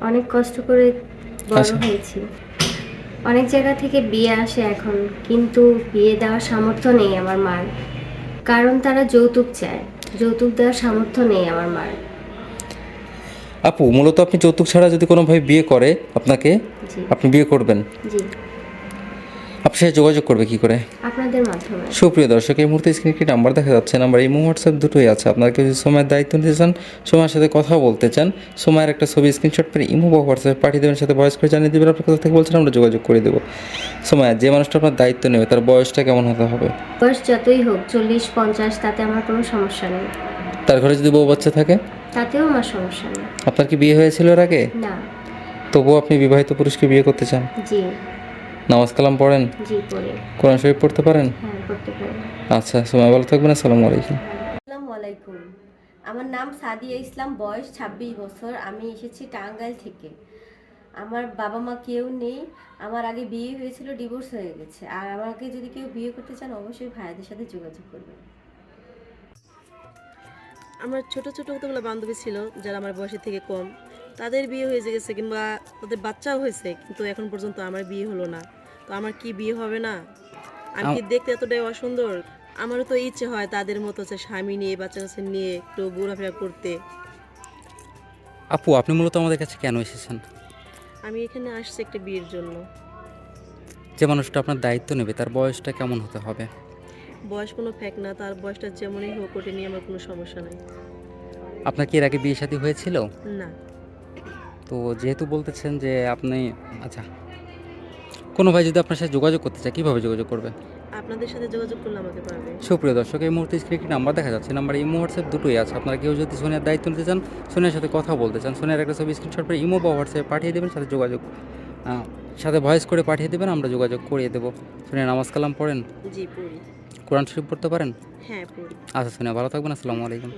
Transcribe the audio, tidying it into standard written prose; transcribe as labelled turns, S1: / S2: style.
S1: অনেক কষ্ট করে বড়
S2: আচ্ছা।
S1: হয়েছি। অনেক জায়গা থেকে বিয়ে আসে এখন, কিন্তু বিয়ে দেওয়ার সামর্থ্য নেই আমার মার। কারণ তারা যৌতুক চায়। যৌতুক দেওয়ার সামর্থ্য নেই আমার মার।
S2: আপু, মূলত আপনি যৌতুক ছাড়া যদি কোনো ভাই বিয়ে করে আপনাকে,
S1: জি।
S2: আপনি বিয়ে করবেন?
S1: জি।
S2: আপনার সাথে যোগাযোগ করবে কি করে?
S1: আপনাদের মাধ্যমে।
S2: সুপ্রিয় দর্শক, এই মুহূর্তে স্ক্রিনে একটি নাম্বার দেখা যাচ্ছে। নাম্বার ইমো হোয়াটসঅ্যাপ দুটোই আছে। আপনারা কেউ যদি সময়ের দায়িত্ব নিতে চান, সময়ের সাথে কথা বলতে চান, সময়ের একটা ছবি স্ক্রিনশট করে ইমো বা হোয়াটসঅ্যাপে পাঠিয়ে দেবেন, সাথে ভয়েস করে জানিয়ে দেবেন আপনার কোথা থেকে বলছেন, আমরা যোগাযোগ করে দেবো। সময়, যে মানুষটা আপনার দায়িত্ব নেবে তার বয়সটা কেমন হতে হবে?
S1: বয়স যতই হোক, 40-50, তাতে আমার কোনো সমস্যা নেই।
S2: তার ঘরে যদি বউ বাচ্চা থাকে?
S1: তাতেও আমার সমস্যা নেই।
S2: আপনার কি বিয়ে হয়েছিল এর আগে?
S1: না।
S2: তবুও আপনি বিবাহিত পুরুষকে বিয়ে করতে চান?
S1: জি।
S2: নামাজ কালাম পড়েন?
S1: জি, পড়ি।
S2: কোরআন শরীফ পড়তে পারেন?
S1: হ্যাঁ, পড়তে পারি।
S2: আচ্ছা, সময় ভালো থাকবেন। আসসালামু আলাইকুম।
S1: আসসালামু আলাইকুম। আমার নাম সাদিয়া ইসলাম, বয়স 26 বছর। আমি এসেছি টাঙ্গাইল থেকে। আমার বাবা মা কেউ নেই। আমার আগে বিয়ে হয়েছিল, ডিভোর্স হয়ে গেছে। আর আমাকে যদি কেউ বিয়ে করতে চান, অবশ্যই ভাইয়াদের সাথে যোগাযোগ করবেন।
S3: আমার ছোট ছোট কতগুলো বান্ধবী ছিল যারা আমার বয়সের থেকে কম, তাদের বিয়ে হয়ে গেছে কিংবা তাদের বাচ্চাও হয়েছে, কিন্তু এখন পর্যন্ত আমার বিয়ে হলো না। তো আমার কি বিয়ে হবে না? আমি কি দেখতে এতটাই অসুন্দর? আমারও তো ইচ্ছে হয় তাদের মতো হচ্ছে স্বামী নিয়ে বাচ্চা কাচ্চা নিয়ে একটু ঘোরাফেরা করতে।
S2: আপু, আপনি মূলত আমাদের কাছে কেন এসেছেন?
S3: আমি এখানে আসছি একটা বিয়ের জন্য।
S2: যে মানুষটা আপনার দায়িত্ব নেবে তার বয়সটা কেমন হতে হবে?
S3: বয়স কোনো ফ্যাক্ট না, তার বয়সটা যেমনই হোক ওটা নিয়ে আমার কোনো সমস্যা নাই।
S2: আপনার কি এর আগে বিয়ে শাদী হয়েছিল?
S3: না।
S2: তো যেহেতু বলতেছেন যে আপনি, আচ্ছা, কোনো ভাই যদি আপনার সাথে যোগাযোগ করতে চায় কীভাবে যোগাযোগ করবে?
S3: আপনাদের সাথে যোগাযোগ করলে আমাকে পাবে।
S2: সুপ্রিয় দর্শক, এই মুহূর্তে স্ক্রিনে একটি নাম্বার দেখা যাচ্ছে। নাম্বার ইমো হোয়াটসঅ্যাপ দুটোই আছে। আপনারা কেউ যদি সোনিয়ার দায়িত্ব নিতে চান, সোনিয়ার সাথে কথা বলতে চান, সোনিয়ার একটা ছবি স্ক্রিনশট করে ইমো বা হোয়াটসঅ্যাপে পাঠিয়ে দেবেন, সাথে যোগাযোগ সাথে ভয়েস করে পাঠিয়ে দেবেন, আমরা যোগাযোগ করিয়ে দেবো। সোনিয়া, নামাজ কালাম পড়েন?
S3: জি, পড়ি।
S2: কোরআন শরীফ পড়তে পারেন?
S3: হ্যাঁ, পড়ি।
S2: আচ্ছা সোনিয়া, ভালো থাকবেন। আসসালামু আলাইকুম।